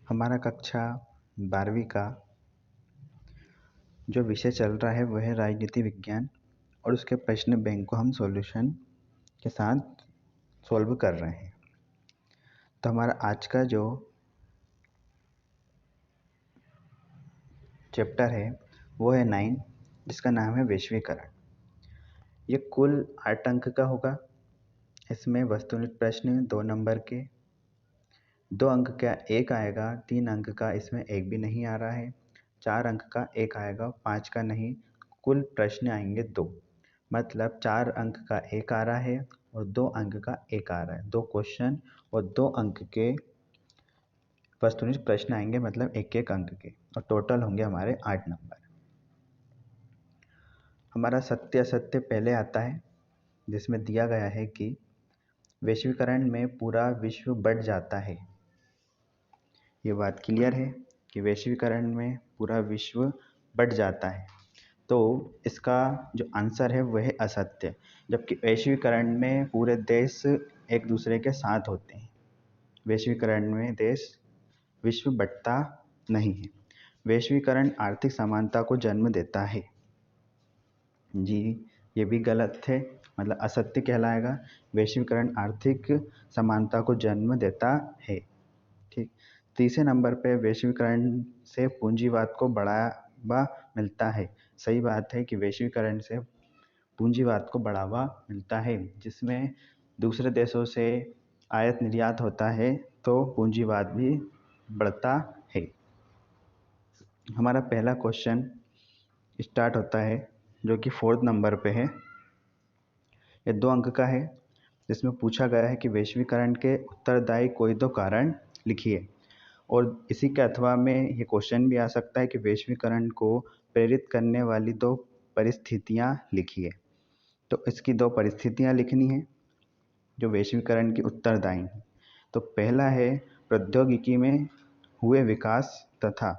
हमारा कक्षा 12वीं का जो विषय चल रहा है वह है राजनीति विज्ञान और उसके प्रश्न बैंक को हम सॉल्यूशन के साथ सॉल्व कर रहे हैं। तो हमारा आज का जो चैप्टर है वो है 9, जिसका नाम है वैश्वीकरण। ये कुल 8 अंक का होगा। इसमें वस्तुनिष्ठ प्रश्न 2 नंबर के, 2 अंक का एक आएगा, 3 अंक का इसमें एक भी नहीं आ रहा है, 4 अंक का एक आएगा, 5 का नहीं। कुल प्रश्न आएंगे 2, मतलब 4 अंक का एक आ रहा है और 2 अंक का एक आ रहा है। 2 क्वेश्चन और 2 अंक के वस्तुनिष्ठ प्रश्न आएंगे, मतलब एक एक अंक के, और टोटल होंगे हमारे 8 नंबर। हमारा सत्य असत्य पहले आता है, जिसमें दिया गया है कि वैश्वीकरण में पूरा विश्व बढ़ जाता है। ये बात क्लियर है कि वैश्वीकरण में पूरा विश्व बढ़ जाता है, तो इसका जो आंसर है वह है असत्य। जबकि वैश्वीकरण में पूरे देश एक दूसरे के साथ होते हैं। वैश्वीकरण में विश्व बढ़ता नहीं है। वैश्वीकरण आर्थिक समानता को जन्म देता है। जी, ये भी गलत है, मतलब असत्य कहलाएगा। वैश्वीकरण आर्थिक समानता को जन्म देता है। ठीक। तीसरे नंबर पे वैश्वीकरण से पूंजीवाद को बढ़ावा मिलता है। सही बात है कि वैश्वीकरण से पूंजीवाद को बढ़ावा मिलता है, जिसमें दूसरे देशों से आयात निर्यात होता है तो पूंजीवाद भी बढ़ता है। हमारा पहला क्वेश्चन स्टार्ट होता है, जो कि 4th नंबर पे है। ये 2 अंक का है, जिसमें पूछा गया है कि वैश्वीकरण के उत्तरदायी कोई 2 कारण लिखिए। और इसी के अथवा में ये क्वेश्चन भी आ सकता है कि वैश्वीकरण को प्रेरित करने वाली 2 परिस्थितियाँ लिखिए। तो इसकी 2 परिस्थितियाँ लिखनी है जो वैश्वीकरण की उत्तरदायी हैं। तो पहला है प्रौद्योगिकी में हुए विकास, तथा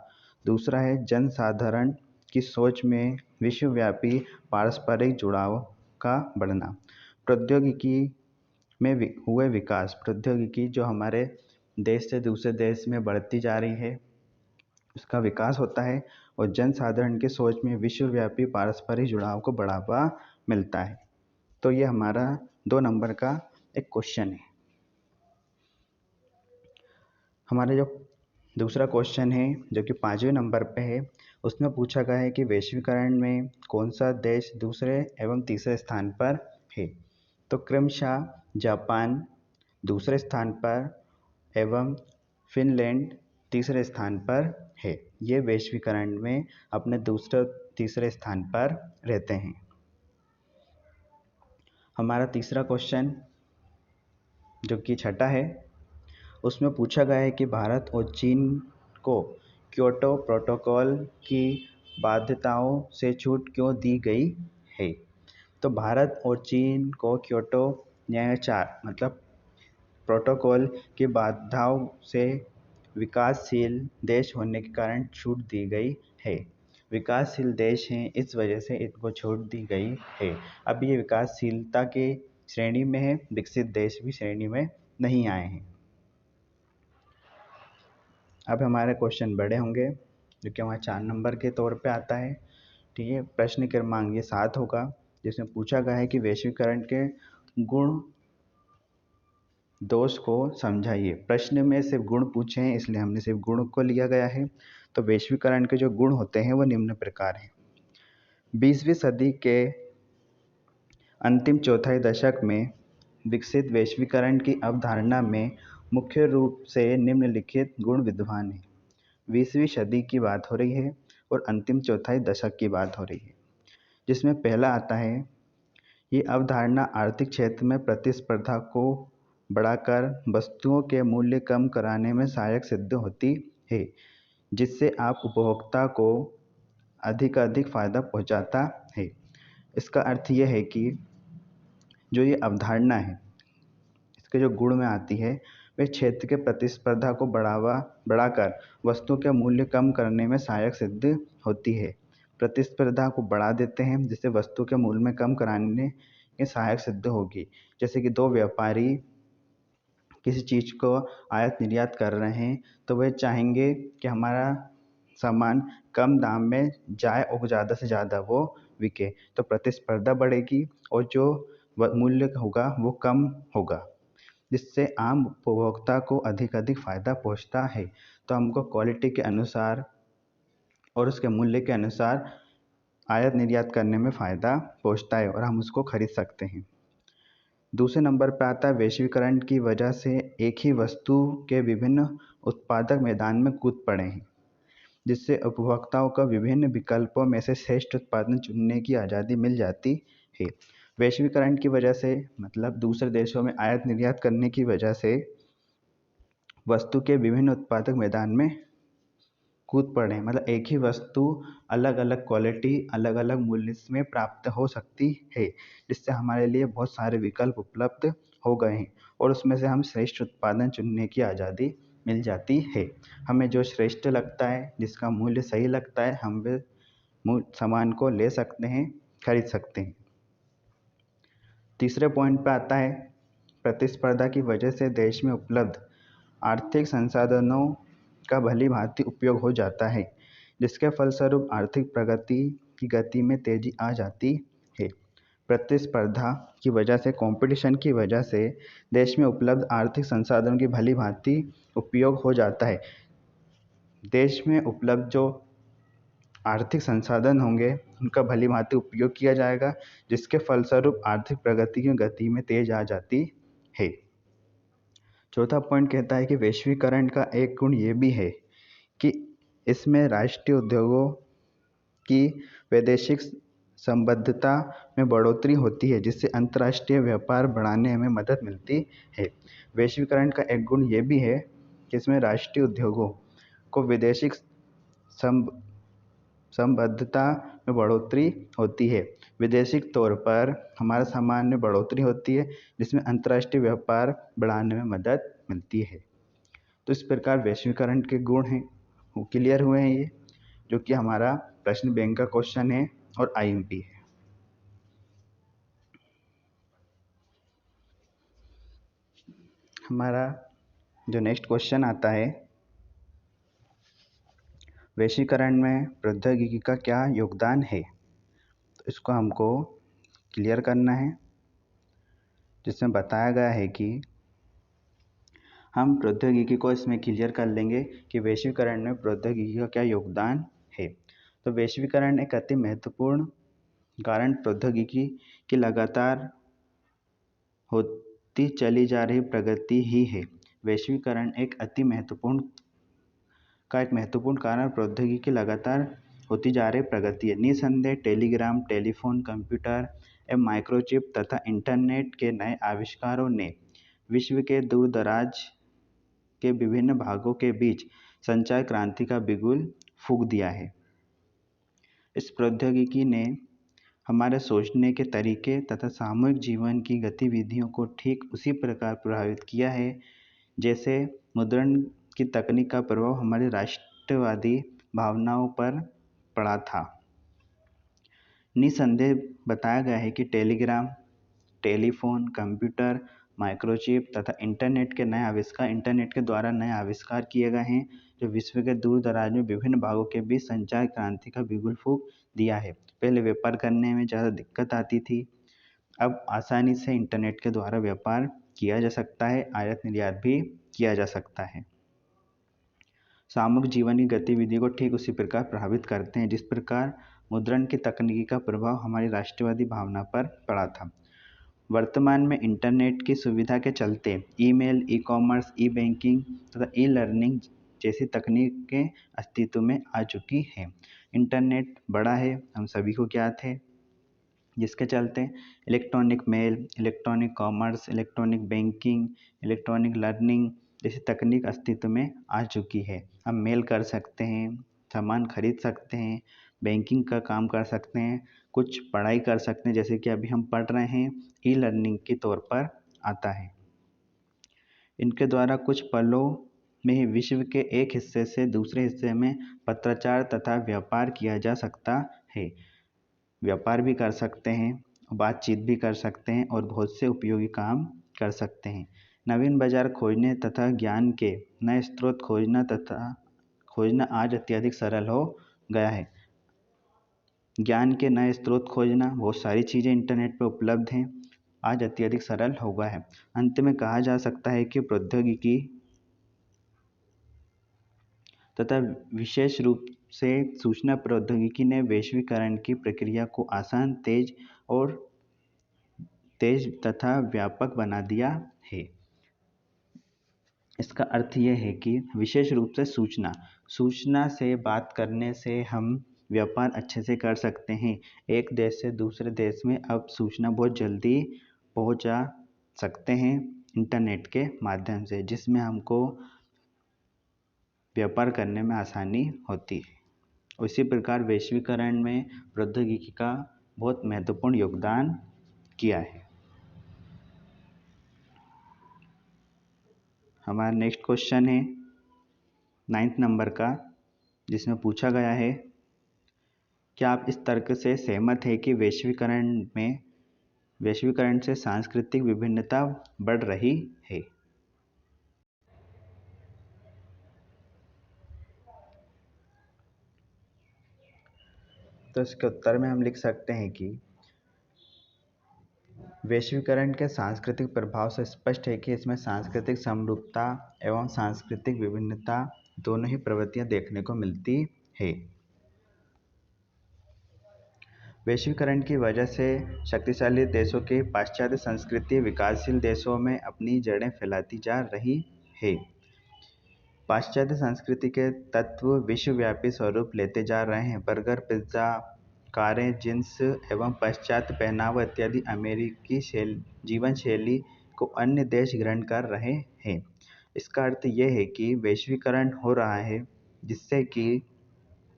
दूसरा है जनसाधारण की सोच में विश्वव्यापी पारस्परिक जुड़ाव का बढ़ना। प्रौद्योगिकी में हुए विकास, प्रौद्योगिकी जो हमारे देश से दूसरे देश में बढ़ती जा रही है, उसका विकास होता है। और जनसाधारण की सोच में विश्वव्यापी पारस्परिक जुड़ाव को बढ़ावा मिलता है। तो ये हमारा 2 नंबर का एक क्वेश्चन है। हमारा जो दूसरा क्वेश्चन है, जो कि 5वें नंबर पे है, उसमें पूछा गया है कि वैश्वीकरण में कौन सा देश दूसरे एवं तीसरे स्थान पर है। तो क्रमशः जापान दूसरे स्थान पर एवं फिनलैंड तीसरे स्थान पर है। ये वैश्वीकरण में अपने दूसरे तीसरे स्थान पर रहते हैं। हमारा तीसरा क्वेश्चन, जो कि 6ठा है, उसमें पूछा गया है कि भारत और चीन को क्योटो प्रोटोकॉल की बाध्यताओं से छूट क्यों दी गई है। तो भारत और चीन को क्योटो न्यायाचार, मतलब प्रोटोकॉल की बाधाओं से विकासशील देश होने के कारण छूट दी गई है। विकासशील देश हैं, इस वजह से इनको छूट दी गई है। अब ये विकासशीलता के श्रेणी में है, विकसित देश भी श्रेणी में नहीं आए हैं। अब हमारे क्वेश्चन बड़े होंगे, जो कि वहाँ 4 नंबर के तौर पे आता है। ठीक है। प्रश्न क्रमांक ये 7 होगा, जिसमें पूछा गया है कि वैश्वीकरण के गुण दोष को समझाइए। प्रश्न में सिर्फ गुण पूछे हैं, इसलिए हमने सिर्फ गुण को लिया गया है। तो वैश्वीकरण के जो गुण होते हैं वो निम्न प्रकार हैं। 20वीं सदी के अंतिम चौथाई दशक में विकसित वैश्वीकरण की अवधारणा में मुख्य रूप से निम्नलिखित गुण विद्यमान हैं। 20वीं सदी की बात हो रही है और अंतिम चौथाई दशक की बात हो रही है, जिसमें पहला आता है, ये अवधारणा आर्थिक क्षेत्र में प्रतिस्पर्धा को बढ़ाकर वस्तुओं के मूल्य कम कराने में सहायक सिद्ध होती है, जिससे आप उपभोक्ता को अधिक फायदा पहुंचाता है। इसका अर्थ यह है कि जो ये अवधारणा है, इसके जो गुण में आती है, वे क्षेत्र के प्रतिस्पर्धा को बढ़ाकर वस्तुओं के मूल्य कम करने में सहायक सिद्ध होती है। प्रतिस्पर्धा को बढ़ा देते हैं, जिससे वस्तु के मूल्य में कम कराने में सहायक सिद्ध होगी। जैसे कि 2 व्यापारी किसी चीज़ को आयात निर्यात कर रहे हैं तो वे चाहेंगे कि हमारा सामान कम दाम में जाए और ज़्यादा से ज़्यादा वो बिके, तो प्रतिस्पर्धा बढ़ेगी और जो मूल्य होगा वो कम होगा, जिससे आम उपभोक्ता को अधिक फ़ायदा पहुंचता है। तो हमको क्वालिटी के अनुसार और उसके मूल्य के अनुसार आयात निर्यात करने में फ़ायदा पहुंचता है और हम उसको खरीद सकते हैं। दूसरे नंबर पर आता है वैश्वीकरण की वजह से एक ही वस्तु के विभिन्न उत्पादक मैदान में कूद पड़े हैं, जिससे उपभोक्ताओं को विभिन्न विकल्पों में से श्रेष्ठ उत्पादन चुनने की आज़ादी मिल जाती है। वैश्वीकरण की वजह से मतलब दूसरे देशों में आयात निर्यात करने की वजह से वस्तु के विभिन्न उत्पादक मैदान में कूद पड़े, मतलब एक ही वस्तु अलग अलग क्वालिटी अलग अलग मूल्य में प्राप्त हो सकती है, जिससे हमारे लिए बहुत सारे विकल्प उपलब्ध हो गए हैं और उसमें से हम श्रेष्ठ उत्पादन चुनने की आज़ादी मिल जाती है। हमें जो श्रेष्ठ लगता है, जिसका मूल्य सही लगता है, हम वे सामान को ले सकते हैं, खरीद सकते हैं। तीसरे पॉइंट पे आता है प्रतिस्पर्धा की वजह से देश में उपलब्ध आर्थिक संसाधनों का भली भांति उपयोग हो जाता है, जिसके फलस्वरूप आर्थिक प्रगति की गति में तेजी आ जाती है। प्रतिस्पर्धा की वजह से, कंपटीशन की वजह से देश में उपलब्ध आर्थिक संसाधनों की भली भांति उपयोग हो जाता है। देश में उपलब्ध जो आर्थिक संसाधन होंगे उनका भली भांति उपयोग किया जाएगा, जिसके फलस्वरूप आर्थिक प्रगति की गति में तेज आ जाती है। चौथा पॉइंट कहता है कि वैश्वीकरण का एक गुण ये भी है कि इसमें राष्ट्रीय उद्योगों की वैदेशिक संबद्धता में बढ़ोतरी होती है, जिससे अंतर्राष्ट्रीय व्यापार बढ़ाने में मदद मिलती है। वैश्वीकरण का एक गुण ये भी है कि इसमें राष्ट्रीय उद्योगों को वैदेशिक संबद्धता में बढ़ोतरी होती है। वैदेशिक तौर पर हमारे सामान में बढ़ोतरी होती है, जिसमें अंतर्राष्ट्रीय व्यापार बढ़ाने में मदद मिलती है। तो इस प्रकार वैश्वीकरण के गुण हैं वो क्लियर हुए हैं, ये जो कि हमारा प्रश्न बैंक का क्वेश्चन है और आईएमपी है। हमारा जो नेक्स्ट क्वेश्चन आता है, वैश्वीकरण में प्रौद्योगिकी का क्या योगदान है, तो इसको हमको क्लियर करना है, जिसमें बताया गया है कि हम प्रौद्योगिकी को इसमें क्लियर कर लेंगे कि वैश्वीकरण में प्रौद्योगिकी का क्या योगदान है। तो वैश्वीकरण एक अति महत्वपूर्ण कारण प्रौद्योगिकी की लगातार होती चली जा रही प्रगति ही है। वैश्वीकरण एक महत्वपूर्ण कारण प्रौद्योगिकी की लगातार होती जा रही प्रगति है। निसंदेह टेलीग्राम, टेलीफोन, कंप्यूटर एवं माइक्रोचिप तथा इंटरनेट के नए आविष्कारों ने विश्व के दूर दराज के विभिन्न भागों के बीच संचार क्रांति का बिगुल फूंक दिया है। इस प्रौद्योगिकी ने हमारे सोचने के तरीके तथा सामूहिक जीवन की गतिविधियों को ठीक उसी प्रकार प्रभावित किया है जैसे मुद्रण की तकनीक का प्रभाव हमारी राष्ट्रवादी भावनाओं पर पड़ा था। निसंदेह बताया गया है कि टेलीग्राम, टेलीफोन, कंप्यूटर, माइक्रोचिप तथा इंटरनेट के द्वारा नए आविष्कार किए गए हैं, जो विश्व के दूर दराज में विभिन्न भागों के बीच संचार क्रांति का बिगुल फूंक दिया है। पहले व्यापार करने में ज़्यादा दिक्कत आती थी, अब आसानी से इंटरनेट के द्वारा व्यापार किया जा सकता है, आयात निर्यात भी किया जा सकता है। सामूहिक जीवन की गतिविधि को ठीक उसी प्रकार प्रभावित करते हैं जिस प्रकार मुद्रण की तकनीकी का प्रभाव हमारी राष्ट्रवादी भावना पर पड़ा था। वर्तमान में इंटरनेट की सुविधा के चलते ईमेल, ई-कॉमर्स, ई-बैंकिंग तथा ई-लर्निंग जैसी तकनीकें अस्तित्व में आ चुकी हैं। इंटरनेट बड़ा है, हम सभी को ज्ञात है, जिसके चलते electronic mail, electronic commerce, electronic banking, electronic learning जैसी तकनीक अस्तित्व में आ चुकी है। हम मेल कर सकते हैं, सामान खरीद सकते हैं, बैंकिंग का काम कर सकते हैं, कुछ पढ़ाई कर सकते हैं, जैसे कि अभी हम पढ़ रहे हैं, ई लर्निंग के तौर पर आता है। इनके द्वारा कुछ पलों में विश्व के एक हिस्से से दूसरे हिस्से में पत्राचार तथा व्यापार किया जा सकता है। व्यापार भी कर सकते हैं, बातचीत भी कर सकते हैं और बहुत से उपयोगी काम कर सकते हैं। नवीन बाजार खोजने तथा ज्ञान के नए स्रोत खोजना आज अत्यधिक सरल हो गया है। ज्ञान के नए स्रोत खोजना, बहुत सारी चीज़ें इंटरनेट पर उपलब्ध हैं, आज अत्यधिक सरल हो गया है। अंत में कहा जा सकता है कि प्रौद्योगिकी तथा विशेष रूप से सूचना प्रौद्योगिकी ने वैश्वीकरण की प्रक्रिया को आसान, तेज तथा व्यापक बना दिया है। इसका अर्थ यह है कि विशेष रूप से सूचना से बात करने से हम व्यापार अच्छे से कर सकते हैं। एक देश से दूसरे देश में अब सूचना बहुत जल्दी पहुंचा सकते हैं इंटरनेट के माध्यम से, जिसमें हमको व्यापार करने में आसानी होती है। उसी प्रकार वैश्वीकरण में प्रौद्योगिकी का बहुत महत्वपूर्ण योगदान किया है। हमारा नेक्स्ट क्वेश्चन है 9th नंबर का, जिसमें पूछा गया है, क्या आप इस तर्क से सहमत हैं कि वैश्वीकरण से सांस्कृतिक विभिन्नता बढ़ रही है? तो इसके उत्तर में हम लिख सकते हैं कि वैश्वीकरण के सांस्कृतिक प्रभाव से स्पष्ट है कि इसमें सांस्कृतिक समरूपता एवं सांस्कृतिक विभिन्नता दोनों ही प्रवृत्तियां देखने को मिलती है। वैश्वीकरण की वजह से शक्तिशाली देशों की पाश्चात्य संस्कृति विकासशील देशों में अपनी जड़ें फैलाती जा रही है। पाश्चात्य संस्कृति के तत्व विश्वव्यापी स्वरूप लेते जा रहे हैं। बर्गर, पिज्ज़ा, कारें, जींस एवं पाश्चात्य पहनावा इत्यादि अमेरिकी जीवन शैली को अन्य देश ग्रहण कर रहे हैं। इसका अर्थ यह है कि वैश्वीकरण हो रहा है, जिससे कि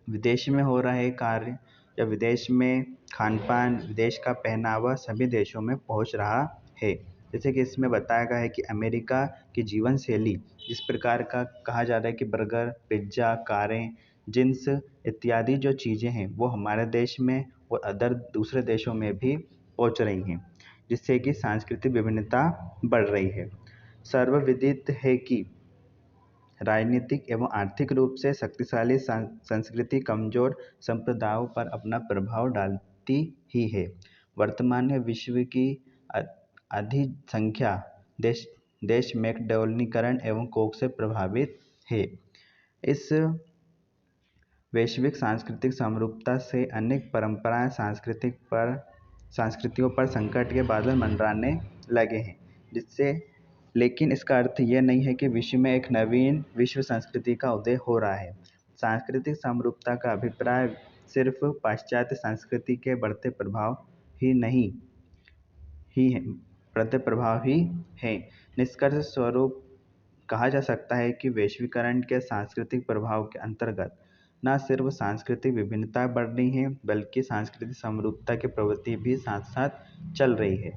विदेश में हो रहे कार्य या विदेश में खान पान, विदेश का पहनावा सभी देशों में पहुंच रहा है। जैसे कि इसमें बताया गया है कि अमेरिका की जीवन शैली इस प्रकार का कहा जा रहा है कि बर्गर, पिज्ज़ा, कारें, जींस इत्यादि जो चीज़ें हैं वो हमारे देश में और दूसरे देशों में भी पहुंच रही हैं, जिससे कि सांस्कृतिक विभिन्नता बढ़ रही है। सर्वविदित है कि राजनीतिक एवं आर्थिक रूप से शक्तिशाली संस्कृति कमजोर संप्रदायों पर अपना प्रभाव डालती ही है। वर्तमान में विश्व की अधिसंख्या देश मैकडॉलनीकरण एवं कोक से प्रभावित है। इस वैश्विक सांस्कृतिक समरूपता से अनेक परंपराएं संस्कृतियों पर संकट के बादल मंडराने लगे हैं, लेकिन इसका अर्थ यह नहीं है कि विश्व में एक नवीन विश्व संस्कृति का उदय हो रहा है। सांस्कृतिक समरूपता का अभिप्राय सिर्फ पाश्चात्य संस्कृति के बढ़ते प्रभाव ही है। निष्कर्ष स्वरूप कहा जा सकता है कि वैश्वीकरण के सांस्कृतिक प्रभाव के अंतर्गत न सिर्फ सांस्कृतिक विभिन्नता बढ़ रही है, बल्कि सांस्कृतिक समरूपता की प्रवृत्ति भी साथ साथ चल रही है।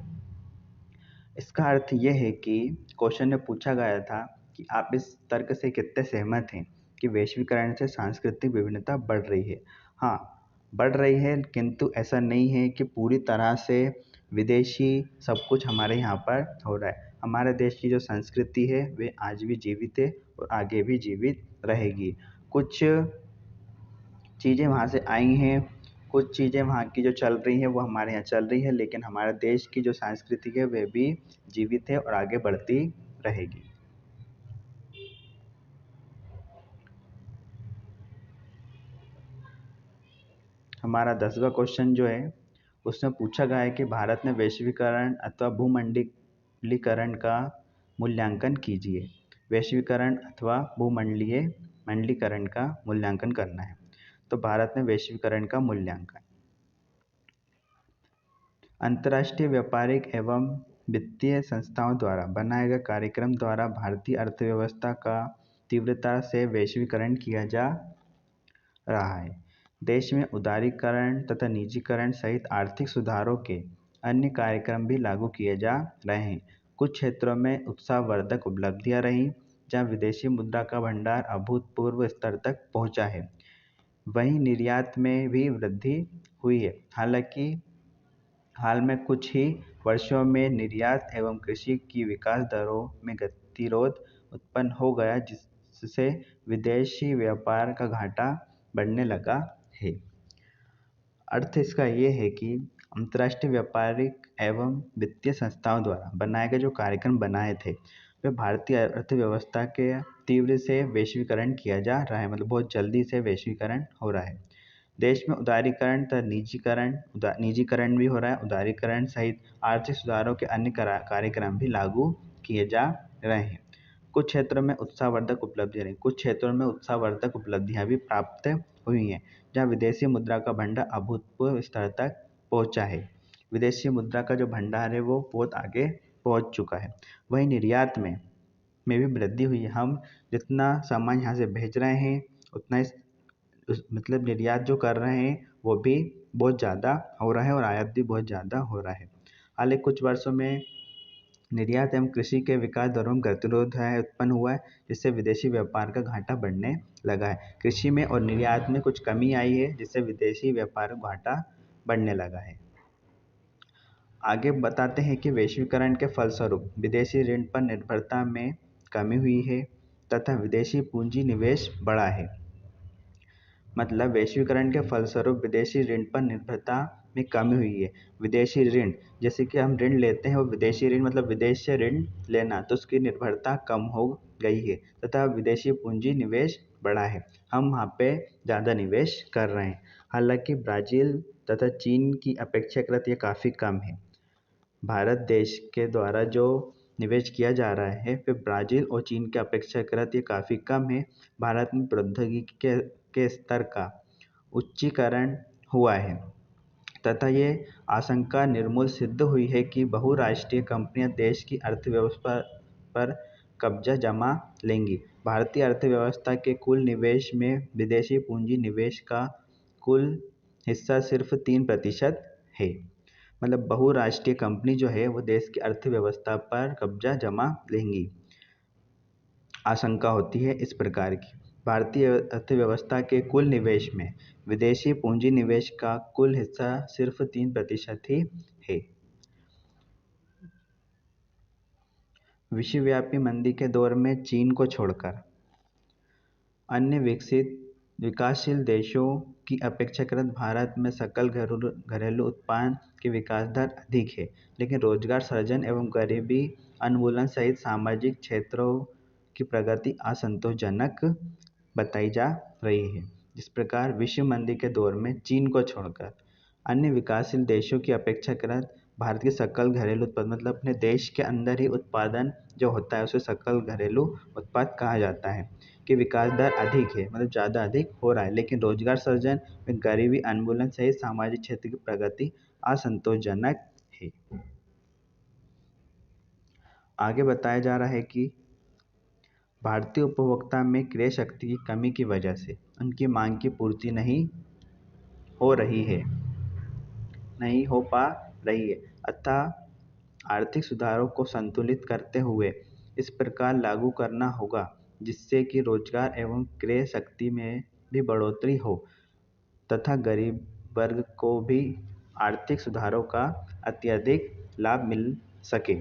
इसका अर्थ यह है कि क्वेश्चन में पूछा गया था कि आप इस तर्क से कितने सहमत हैं कि वैश्वीकरण से सांस्कृतिक विभिन्नता बढ़ रही है। हाँ, बढ़ रही है, किंतु ऐसा नहीं है कि पूरी तरह से विदेशी सब कुछ हमारे यहाँ पर हो रहा है। हमारे देश की जो संस्कृति है वे आज भी जीवित है और आगे भी जीवित रहेगी। कुछ चीज़ें वहाँ से आई हैं, कुछ चीज़ें वहाँ की जो चल रही हैं वो हमारे यहाँ चल रही है, लेकिन हमारे देश की जो संस्कृति है वह भी जीवित है और आगे बढ़ती रहेगी। हमारा 10वां क्वेश्चन जो है उसमें पूछा गया है कि भारत में वैश्वीकरण अथवा भूमंडलीकरण का मूल्यांकन कीजिए। वैश्वीकरण अथवा भूमंडलीकरण का मूल्यांकन करना है। तो भारत में वैश्वीकरण का मूल्यांकन अंतर्राष्ट्रीय व्यापारिक एवं वित्तीय संस्थाओं द्वारा बनाए गए कार्यक्रम द्वारा भारतीय अर्थव्यवस्था का तीव्रता से वैश्वीकरण किया जा रहा है। देश में उदारीकरण तथा निजीकरण सहित आर्थिक सुधारों के अन्य कार्यक्रम भी लागू किए जा रहे हैं। कुछ क्षेत्रों में उत्साहवर्धक उपलब्धियां रही, जहां विदेशी मुद्रा का भंडार अभूतपूर्व स्तर तक पहुंचा है। वहीं निर्यात में भी वृद्धि हुई है। हालांकि हाल में कुछ ही वर्षों में निर्यात एवं कृषि की विकास दरों में गतिरोध उत्पन्न हो गया, जिससे विदेशी व्यापार का घाटा बढ़ने लगा है। अर्थ इसका ये है कि अंतर्राष्ट्रीय व्यापारिक एवं वित्तीय संस्थाओं द्वारा बनाए गए जो कार्यक्रम बनाए थे, वे भारतीय अर्थव्यवस्था के तीव्र से वैश्वीकरण किया जा रहा है, मतलब बहुत जल्दी से वैश्वीकरण हो रहा है। देश में उदारीकरण तथा निजीकरण भी हो रहा है। उदारीकरण सहित आर्थिक सुधारों के अन्य कार्यक्रम भी लागू किए जा रहे हैं। कुछ क्षेत्रों में उत्साहवर्धक उपलब्धियां भी प्राप्त हुई हैं, जहां विदेशी मुद्रा का भंडार अभूतपूर्व स्तर तक पहुंचा है। विदेशी मुद्रा का जो भंडार है वो बहुत आगे पहुंच चुका है। वहीं निर्यात में भी वृद्धि हुई है। हम जितना सामान यहाँ से भेज रहे हैं उतना मतलब निर्यात जो कर रहे हैं वो भी बहुत ज़्यादा हो रहा है और आयात भी बहुत ज़्यादा हो रहा है। हाल ही कुछ वर्षों में निर्यात एवं कृषि के विकास दरों में गतिरोध उत्पन्न हुआ है, जिससे विदेशी व्यापार का घाटा बढ़ने लगा है। कृषि में और निर्यात में कुछ कमी आई है, जिससे विदेशी व्यापार का घाटा बढ़ने लगा है। आगे बताते हैं कि वैश्वीकरण के फलस्वरूप विदेशी ऋण पर निर्भरता में कमी हुई है तथा विदेशी पूंजी निवेश बढ़ा है। मतलब वैश्वीकरण के फलस्वरूप विदेशी ऋण पर निर्भरता में कमी हुई है। विदेशी ऋण, जैसे कि हम ऋण लेते हैं, वो विदेशी ऋण मतलब विदेश से ऋण लेना, तो उसकी निर्भरता कम हो गई है तथा विदेशी पूंजी निवेश बढ़ा है। हम वहाँ पे ज़्यादा निवेश कर रहे हैं। हालांकि ब्राज़ील तथा चीन की अपेक्षाकृत ये काफ़ी कम है। भारत देश के द्वारा जो निवेश किया जा रहा है फिर ब्राज़ील और चीन के अपेक्षाकृत ये काफ़ी कम है। भारत में प्रौद्योगिकी के स्तर का उच्चीकरण हुआ है तथा ये आशंका निर्मूल सिद्ध हुई है कि बहुराष्ट्रीय कंपनियां देश की अर्थव्यवस्था पर कब्जा जमा लेंगी। भारतीय अर्थव्यवस्था के कुल निवेश में विदेशी पूंजी निवेश का कुल हिस्सा सिर्फ 3% है। मतलब बहुराष्ट्रीय कंपनी जो है वो देश की अर्थव्यवस्था पर कब्जा जमा लेंगी। आशंका होती है इस प्रकार की। भारतीय अर्थव्यवस्था के कुल निवेश में विदेशी पूंजी निवेश का कुल हिस्सा सिर्फ 3% ही है। विश्वव्यापी मंदी के दौर में चीन को छोड़कर अन्य विकासशील देशों की अपेक्षाकृत भारत में सकल घरेलू उत्पाद की विकास दर अधिक है, लेकिन रोजगार सृजन एवं गरीबी उन्मूलन सहित सामाजिक क्षेत्रों की प्रगति असंतोषजनक बताई जा रही है। जिस प्रकार विश्व मंदी के दौर में चीन को छोड़कर अन्य विकासशील देशों की अपेक्षाकृत भारत के सकल घरेलू उत्पाद मतलब अपने देश के अंदर ही उत्पादन जो होता है उसे सकल घरेलू उत्पाद कहा जाता है कि विकास दर अधिक है, मतलब ज़्यादा अधिक हो रहा है, लेकिन रोजगार सृजन में गरीबी उन्मूलन सहित सामाजिक क्षेत्र की प्रगति असंतोषजनक है। आगे बताया जा रहा है कि भारतीय उपभोक्ता में क्रय शक्ति की कमी की वजह से उनकी मांग की पूर्ति नहीं हो पा रही है अतः आर्थिक सुधारों को संतुलित करते हुए इस प्रकार लागू करना होगा जिससे कि रोजगार एवं क्रय शक्ति में भी बढ़ोतरी हो तथा गरीब वर्ग को भी आर्थिक सुधारों का अत्यधिक लाभ मिल सके।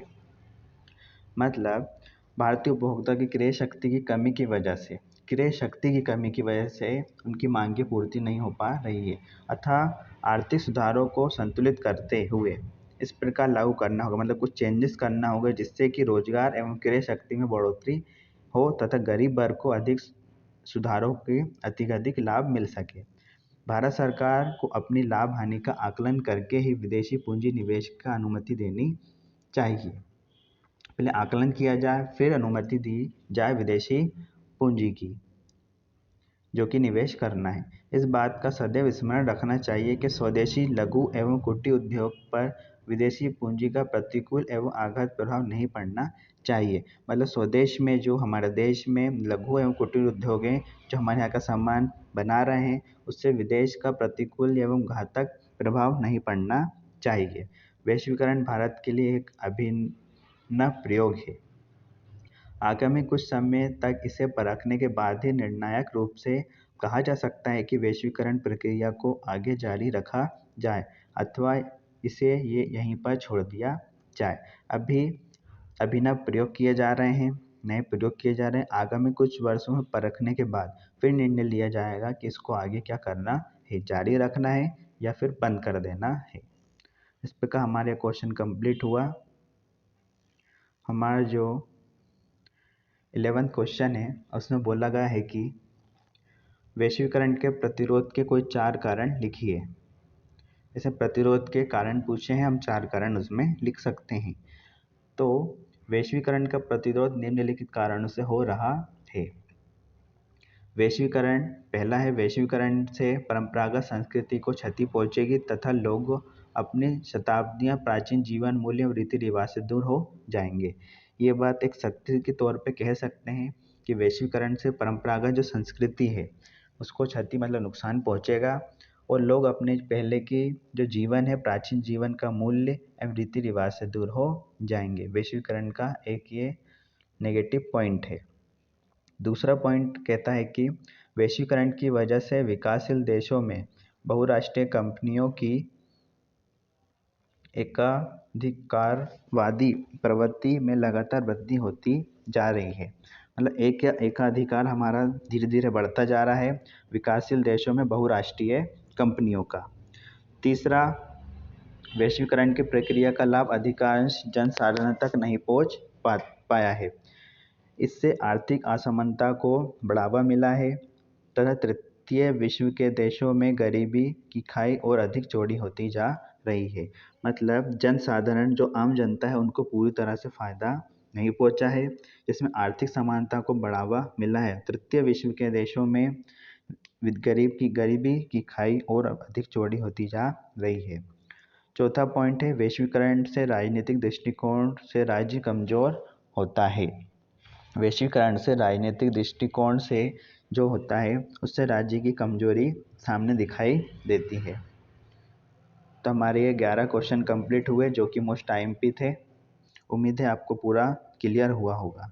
मतलब भारतीय उपभोक्ता की क्रय शक्ति की कमी की वजह से उनकी मांग की पूर्ति नहीं हो पा रही है अतः आर्थिक सुधारों को संतुलित करते हुए इस प्रकार लागू करना होगा, मतलब कुछ चेंजेस करना होगा जिससे कि रोजगार एवं क्रय शक्ति में बढ़ोतरी हो तथा गरीब वर्ग को अधिक सुधारों के अधिक लाभ मिल सके। भारत सरकार को अपनी लाभ हानि का आकलन करके ही विदेशी पूंजी निवेश का अनुमति देनी चाहिए। पहले आकलन किया जाए फिर अनुमति दी जाए विदेशी पूंजी की जो कि निवेश करना है। इस बात का सदैव स्मरण रखना चाहिए कि स्वदेशी लघु एवं कुटीर उद्योग पर विदेशी पूंजी का प्रतिकूल एवं आघात प्रभाव नहीं पड़ना चाहिए। मतलब स्वदेश में जो हमारे देश में लघु एवं कुटीर उद्योग हैं जो हमारे यहाँ का सामान बना रहे हैं उससे विदेश का प्रतिकूल एवं घातक प्रभाव नहीं पड़ना चाहिए। वैश्वीकरण भारत के लिए एक अभिन्न प्रयोग है। आगामी कुछ समय तक इसे परखने के बाद ही निर्णायक रूप से कहा जा सकता है कि वैश्वीकरण प्रक्रिया को आगे जारी रखा जाए अथवा इसे ये यहीं पर छोड़ दिया जाए। अभी अभिनव प्रयोग किए जा रहे हैं, नए प्रयोग किए जा रहे हैं। आगामी कुछ वर्षों में परखने के बाद फिर निर्णय लिया जाएगा कि इसको आगे क्या करना है, जारी रखना है या फिर बंद कर देना है। इस प्रकार हमारे क्वेश्चन कंप्लीट हुआ। हमारा जो 11th क्वेश्चन है उसमें बोला गया है कि वैश्वीकरण के प्रतिरोध के कोई 4 कारण लिखिए। जैसे प्रतिरोध के कारण पूछे हैं, हम 4 कारण उसमें लिख सकते हैं। तो वैश्वीकरण का प्रतिरोध निम्नलिखित कारणों से हो रहा है। वैश्वीकरण, पहला है वैश्वीकरण से परंपरागत संस्कृति को क्षति पहुंचेगी तथा लोग अपने शताब्दियां प्राचीन जीवन मूल्य और रीति रिवाज से दूर हो जाएंगे। ये बात एक सत्य के तौर पे कह सकते हैं कि वैश्वीकरण से परंपरागत जो संस्कृति है उसको क्षति मतलब नुकसान पहुंचेगा और लोग अपने पहले की जो जीवन है, प्राचीन जीवन का मूल्य एवं रीति रिवाज से दूर हो जाएंगे। वैश्वीकरण का एक ये नेगेटिव पॉइंट है। दूसरा पॉइंट कहता है कि वैश्वीकरण की वजह से विकासशील देशों में बहुराष्ट्रीय कंपनियों की एकाधिकारवादी प्रवृत्ति में लगातार वृद्धि होती जा रही है। मतलब एकाधिकार हमारा धीरे धीरे बढ़ता जा रहा है विकासशील देशों में बहुराष्ट्रीय कंपनियों का। तीसरा, वैश्वीकरण की प्रक्रिया का लाभ अधिकांश जनसाधारण तक नहीं पहुंच पाया है। इससे आर्थिक असमानता को बढ़ावा मिला है तथा तृतीय विश्व के देशों में गरीबी की खाई और अधिक चौड़ी होती जा रही है। मतलब जनसाधारण जो आम जनता है उनको पूरी तरह से फायदा नहीं पहुंचा है, जिसमें आर्थिक समानता को बढ़ावा मिला है। तृतीय विश्व के देशों में गरीबी की खाई और अधिक चौड़ी होती जा रही है। चौथा पॉइंट है वैश्वीकरण से राजनीतिक दृष्टिकोण से राज्य कमजोर होता है। वैश्वीकरण से राजनीतिक दृष्टिकोण से जो होता है उससे राज्य की कमजोरी सामने दिखाई देती है। तो हमारे ये 11 क्वेश्चन कंप्लीट हुए जो कि मोस्ट IMP थे। उम्मीद है आपको पूरा क्लियर हुआ होगा।